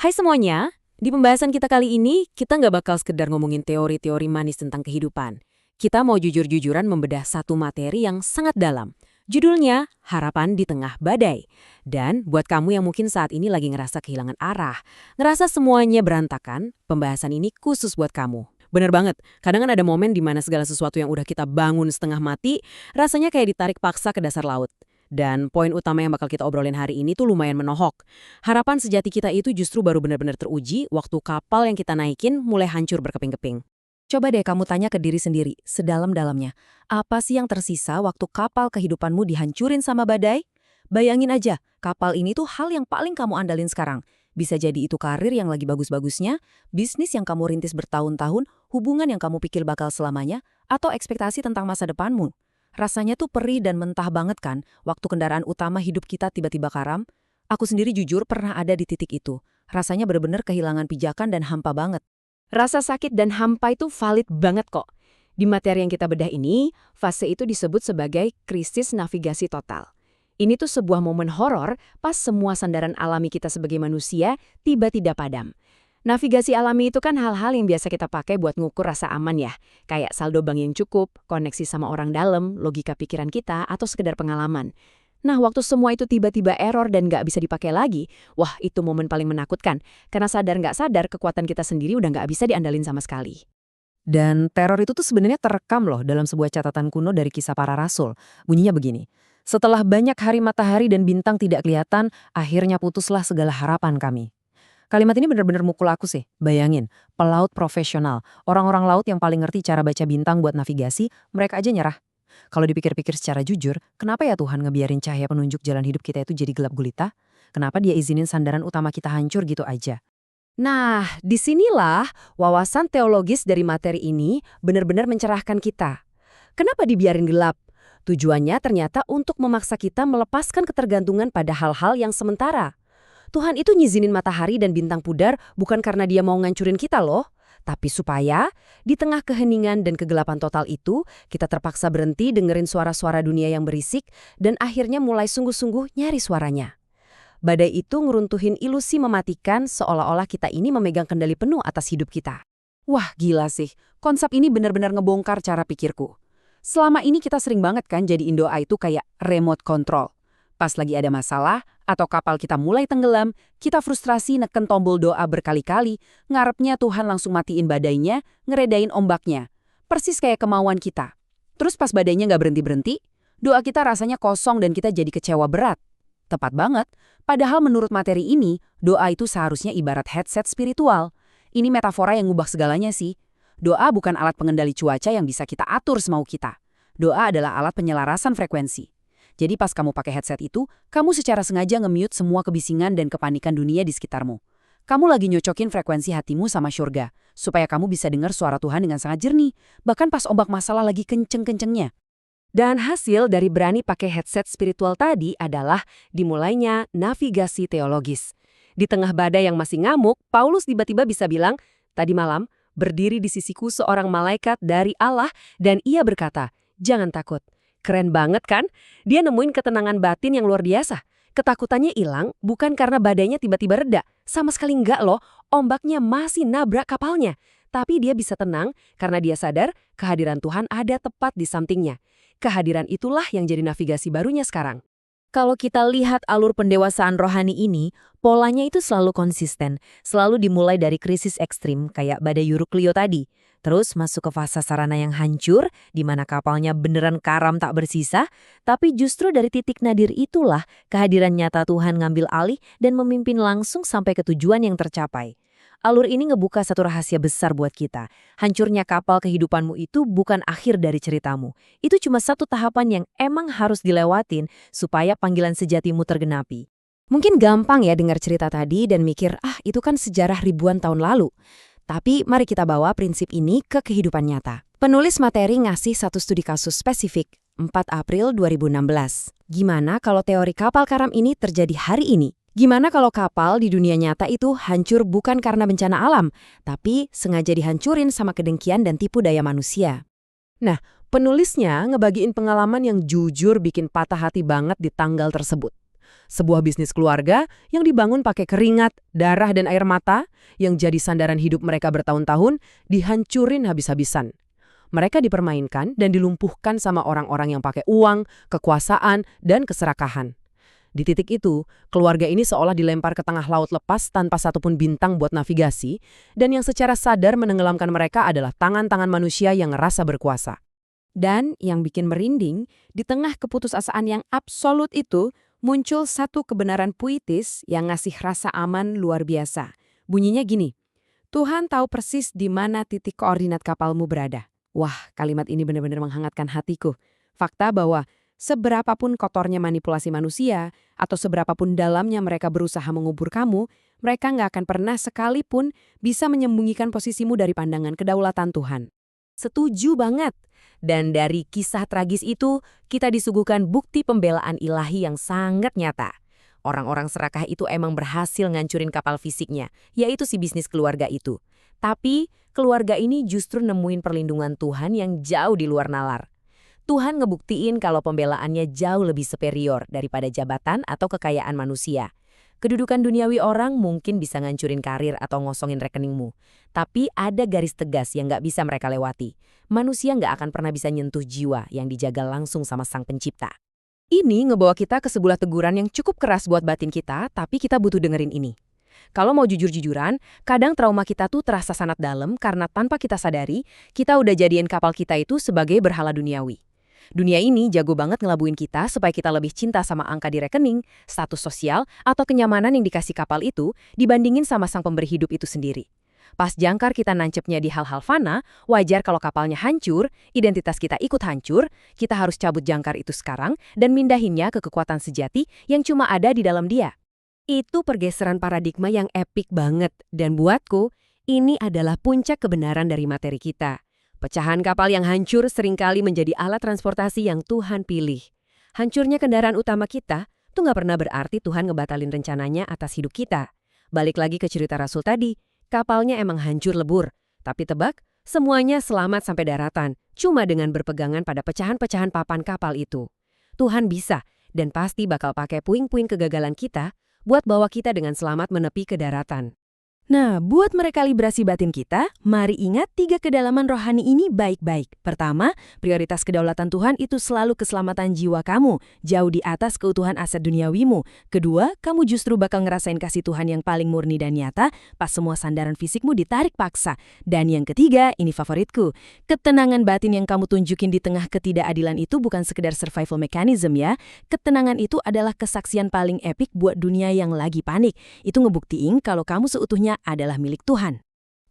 Hai semuanya, di pembahasan kita kali ini, kita nggak bakal sekedar ngomongin teori-teori manis tentang kehidupan. Kita mau jujur-jujuran membedah satu materi yang sangat dalam. Judulnya, Harapan di Tengah Badai. Dan buat kamu yang mungkin saat ini lagi ngerasa kehilangan arah, ngerasa semuanya berantakan, pembahasan ini khusus buat kamu. Bener banget, kadang kan ada momen di mana segala sesuatu yang udah kita bangun setengah mati, rasanya kayak ditarik paksa ke dasar laut. Dan poin utama yang bakal kita obrolin hari ini tuh lumayan menohok. Harapan sejati kita itu justru baru benar-benar teruji waktu kapal yang kita naikin mulai hancur berkeping-keping. Coba deh kamu tanya ke diri sendiri, sedalam-dalamnya. Apa sih yang tersisa waktu kapal kehidupanmu dihancurin sama badai? Bayangin aja, kapal ini tuh hal yang paling kamu andalin sekarang. Bisa jadi itu karir yang lagi bagus-bagusnya, bisnis yang kamu rintis bertahun-tahun, hubungan yang kamu pikir bakal selamanya, atau ekspektasi tentang masa depanmu. Rasanya tuh perih dan mentah banget kan, waktu kendaraan utama hidup kita tiba-tiba karam. Aku sendiri jujur pernah ada di titik itu. Rasanya benar-benar kehilangan pijakan dan hampa banget. Rasa sakit dan hampa itu valid banget kok. Di materi yang kita bedah ini, fase itu disebut sebagai krisis navigasi total. Ini tuh sebuah momen horor pas semua sandaran alami kita sebagai manusia tiba-tiba padam. Navigasi alami itu kan hal-hal yang biasa kita pakai buat ngukur rasa aman ya. Kayak saldo bank yang cukup, koneksi sama orang dalam, logika pikiran kita, atau sekedar pengalaman. Nah, waktu semua itu tiba-tiba error dan nggak bisa dipakai lagi, wah itu momen paling menakutkan. Karena sadar nggak sadar, kekuatan kita sendiri udah nggak bisa diandalin sama sekali. Dan teror itu tuh sebenarnya terekam loh dalam sebuah catatan kuno dari kisah para rasul. Bunyinya begini. Setelah banyak hari matahari dan bintang tidak kelihatan, akhirnya putuslah segala harapan kami. Kalimat ini benar-benar mukul aku sih. Bayangin, pelaut profesional, orang-orang laut yang paling ngerti cara baca bintang buat navigasi, mereka aja nyerah. Kalau dipikir-pikir secara jujur, kenapa ya Tuhan ngebiarin cahaya penunjuk jalan hidup kita itu jadi gelap gulita? Kenapa dia izinin sandaran utama kita hancur gitu aja? Nah, disinilah wawasan teologis dari materi ini benar-benar mencerahkan kita. Kenapa dibiarin gelap? Tujuannya ternyata untuk memaksa kita melepaskan ketergantungan pada hal-hal yang sementara. Tuhan itu nyizinin matahari dan bintang pudar bukan karena dia mau ngancurin kita loh, tapi supaya di tengah keheningan dan kegelapan total itu, kita terpaksa berhenti dengerin suara-suara dunia yang berisik dan akhirnya mulai sungguh-sungguh nyari suaranya. Badai itu ngeruntuhin ilusi mematikan seolah-olah kita ini memegang kendali penuh atas hidup kita. Wah, gila sih. Konsep ini benar-benar ngebongkar cara pikirku. Selama ini kita sering banget kan jadiin doa itu kayak remote control. Pas lagi ada masalah, atau kapal kita mulai tenggelam, kita frustrasi neken tombol doa berkali-kali, ngarepnya Tuhan langsung matiin badainya, ngeredain ombaknya. Persis kayak kemauan kita. Terus pas badainya nggak berhenti-berhenti, doa kita rasanya kosong dan kita jadi kecewa berat. Tepat banget, padahal menurut materi ini, doa itu seharusnya ibarat headset spiritual. Ini metafora yang ngubah segalanya sih. Doa bukan alat pengendali cuaca yang bisa kita atur semau kita. Doa adalah alat penyelarasan frekuensi. Jadi pas kamu pakai headset itu, kamu secara sengaja nge-mute semua kebisingan dan kepanikan dunia di sekitarmu. Kamu lagi nyocokin frekuensi hatimu sama syurga, supaya kamu bisa dengar suara Tuhan dengan sangat jernih, bahkan pas ombak masalah lagi kenceng-kencengnya. Dan hasil dari berani pakai headset spiritual tadi adalah dimulainya navigasi teologis. Di tengah badai yang masih ngamuk, Paulus tiba-tiba bisa bilang, tadi malam, berdiri di sisiku seorang malaikat dari Allah dan ia berkata, jangan takut. Keren banget kan? Dia nemuin ketenangan batin yang luar biasa. Ketakutannya hilang bukan karena badainya tiba-tiba reda. Sama sekali enggak loh, ombaknya masih nabrak kapalnya. Tapi dia bisa tenang karena dia sadar kehadiran Tuhan ada tepat di sampingnya. Kehadiran itulah yang jadi navigasi barunya sekarang. Kalau kita lihat alur pendewasaan rohani ini, polanya itu selalu konsisten. Selalu dimulai dari krisis ekstrim kayak badai Euroclio tadi. Terus masuk ke fase sarana yang hancur, di mana kapalnya beneran karam tak bersisa, tapi justru dari titik nadir itulah kehadiran nyata Tuhan ngambil alih dan memimpin langsung sampai ke tujuan yang tercapai. Alur ini ngebuka satu rahasia besar buat kita. Hancurnya kapal kehidupanmu itu bukan akhir dari ceritamu. Itu cuma satu tahapan yang emang harus dilewatin supaya panggilan sejatimu tergenapi. Mungkin gampang ya dengar cerita tadi dan mikir, itu kan sejarah ribuan tahun lalu. Tapi mari kita bawa prinsip ini ke kehidupan nyata. Penulis materi ngasih satu studi kasus spesifik, 4 April 2016. Gimana kalau teori kapal karam ini terjadi hari ini? Gimana kalau kapal di dunia nyata itu hancur bukan karena bencana alam, tapi sengaja dihancurin sama kedengkian dan tipu daya manusia? Nah, penulisnya ngebagiin pengalaman yang jujur bikin patah hati banget di tanggal tersebut. Sebuah bisnis keluarga yang dibangun pakai keringat, darah, dan air mata, yang jadi sandaran hidup mereka bertahun-tahun, dihancurin habis-habisan. Mereka dipermainkan dan dilumpuhkan sama orang-orang yang pakai uang, kekuasaan, dan keserakahan. Di titik itu, keluarga ini seolah dilempar ke tengah laut lepas tanpa satupun bintang buat navigasi, dan yang secara sadar menenggelamkan mereka adalah tangan-tangan manusia yang ngerasa berkuasa. Dan yang bikin merinding, di tengah keputusasaan yang absolut itu, muncul satu kebenaran puitis yang ngasih rasa aman luar biasa. Bunyinya gini, Tuhan tahu persis di mana titik koordinat kapalmu berada. Wah, kalimat ini benar-benar menghangatkan hatiku. Fakta bahwa seberapapun kotornya manipulasi manusia, atau seberapapun dalamnya mereka berusaha mengubur kamu, mereka nggak akan pernah sekalipun bisa menyembunyikan posisimu dari pandangan kedaulatan Tuhan. Setuju banget. Dan dari kisah tragis itu, kita disuguhkan bukti pembelaan ilahi yang sangat nyata. Orang-orang serakah itu emang berhasil ngancurin kapal fisiknya, yaitu si bisnis keluarga itu. Tapi, keluarga ini justru nemuin perlindungan Tuhan yang jauh di luar nalar. Tuhan ngebuktiin kalau pembelaannya jauh lebih superior daripada jabatan atau kekayaan manusia. Kedudukan duniawi orang mungkin bisa ngancurin karir atau ngosongin rekeningmu. Tapi ada garis tegas yang nggak bisa mereka lewati. Manusia nggak akan pernah bisa nyentuh jiwa yang dijaga langsung sama Sang Pencipta. Ini ngebawa kita ke sebuah teguran yang cukup keras buat batin kita, tapi kita butuh dengerin ini. Kalau mau jujur-jujuran, kadang trauma kita tuh terasa sangat dalam karena tanpa kita sadari, kita udah jadiin kapal kita itu sebagai berhala duniawi. Dunia ini jago banget ngelabuin kita supaya kita lebih cinta sama angka di rekening, status sosial, atau kenyamanan yang dikasih kapal itu dibandingin sama sang pemberi hidup itu sendiri. Pas jangkar kita nancepnya di hal-hal fana, wajar kalau kapalnya hancur, identitas kita ikut hancur, kita harus cabut jangkar itu sekarang dan mindahinnya ke kekuatan sejati yang cuma ada di dalam dia. Itu pergeseran paradigma yang epik banget, dan buatku, ini adalah puncak kebenaran dari materi kita. Pecahan kapal yang hancur seringkali menjadi alat transportasi yang Tuhan pilih. Hancurnya kendaraan utama kita tuh nggak pernah berarti Tuhan ngebatalin rencananya atas hidup kita. Balik lagi ke cerita Rasul tadi, kapalnya emang hancur lebur. Tapi tebak, semuanya selamat sampai daratan, cuma dengan berpegangan pada pecahan-pecahan papan kapal itu. Tuhan bisa, dan pasti bakal pakai puing-puing kegagalan kita buat bawa kita dengan selamat menepi ke daratan. Nah, buat merekalibrasi batin kita, mari ingat 3 kedalaman rohani ini baik-baik. Pertama, prioritas kedaulatan Tuhan itu selalu keselamatan jiwa kamu, jauh di atas keutuhan aset duniawimu. Kedua, kamu justru bakal ngerasain kasih Tuhan yang paling murni dan nyata pas semua sandaran fisikmu ditarik paksa. Dan yang ketiga, ini favoritku, ketenangan batin yang kamu tunjukin di tengah ketidakadilan itu bukan sekedar survival mechanism ya. Ketenangan itu adalah kesaksian paling epik buat dunia yang lagi panik. Itu ngebuktiin kalau kamu seutuhnya adalah milik Tuhan.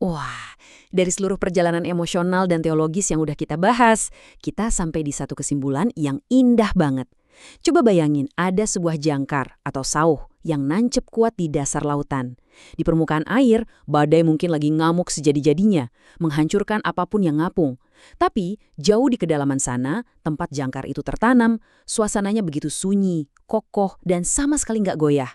Wah, dari seluruh perjalanan emosional dan teologis yang udah kita bahas, kita sampai di satu kesimpulan yang indah banget. Coba bayangin ada sebuah jangkar atau sauh yang nancep kuat di dasar lautan. Di permukaan air, badai mungkin lagi ngamuk sejadi-jadinya, menghancurkan apapun yang ngapung. Tapi, jauh di kedalaman sana, tempat jangkar itu tertanam, suasananya begitu sunyi, kokoh, dan sama sekali nggak goyah.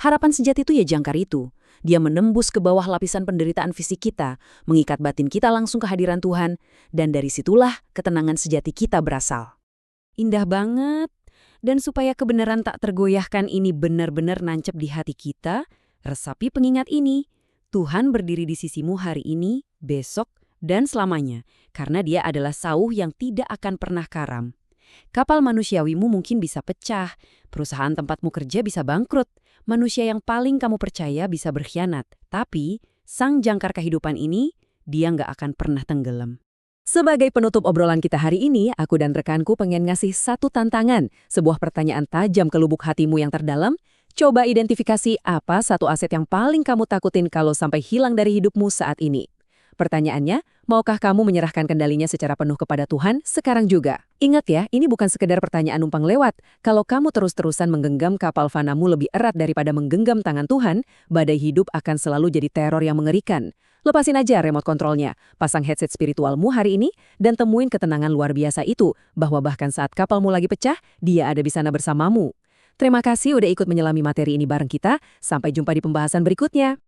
Harapan sejati itu ya jangkar itu. Dia menembus ke bawah lapisan penderitaan fisik kita, mengikat batin kita langsung ke hadiran Tuhan, dan dari situlah ketenangan sejati kita berasal. Indah banget. Dan supaya kebenaran tak tergoyahkan ini benar-benar nancep di hati kita, resapi pengingat ini. Tuhan berdiri di sisimu hari ini, besok, dan selamanya, karena Dia adalah sauh yang tidak akan pernah karam. Kapal manusiawimu mungkin bisa pecah, perusahaan tempatmu kerja bisa bangkrut, manusia yang paling kamu percaya bisa berkhianat. Tapi, sang jangkar kehidupan ini, dia nggak akan pernah tenggelam. Sebagai penutup obrolan kita hari ini, aku dan rekanku pengen ngasih satu tantangan, sebuah pertanyaan tajam ke lubuk hatimu yang terdalam. Coba identifikasi apa satu aset yang paling kamu takutin kalau sampai hilang dari hidupmu saat ini. Pertanyaannya, maukah kamu menyerahkan kendalinya secara penuh kepada Tuhan sekarang juga? Ingat ya, ini bukan sekedar pertanyaan numpang lewat. Kalau kamu terus-terusan menggenggam kapal fanamu lebih erat daripada menggenggam tangan Tuhan, badai hidup akan selalu jadi teror yang mengerikan. Lepasin aja remote kontrolnya, pasang headset spiritualmu hari ini, dan temuin ketenangan luar biasa itu, bahwa bahkan saat kapalmu lagi pecah, Dia ada di sana bersamamu. Terima kasih udah ikut menyelami materi ini bareng kita. Sampai jumpa di pembahasan berikutnya.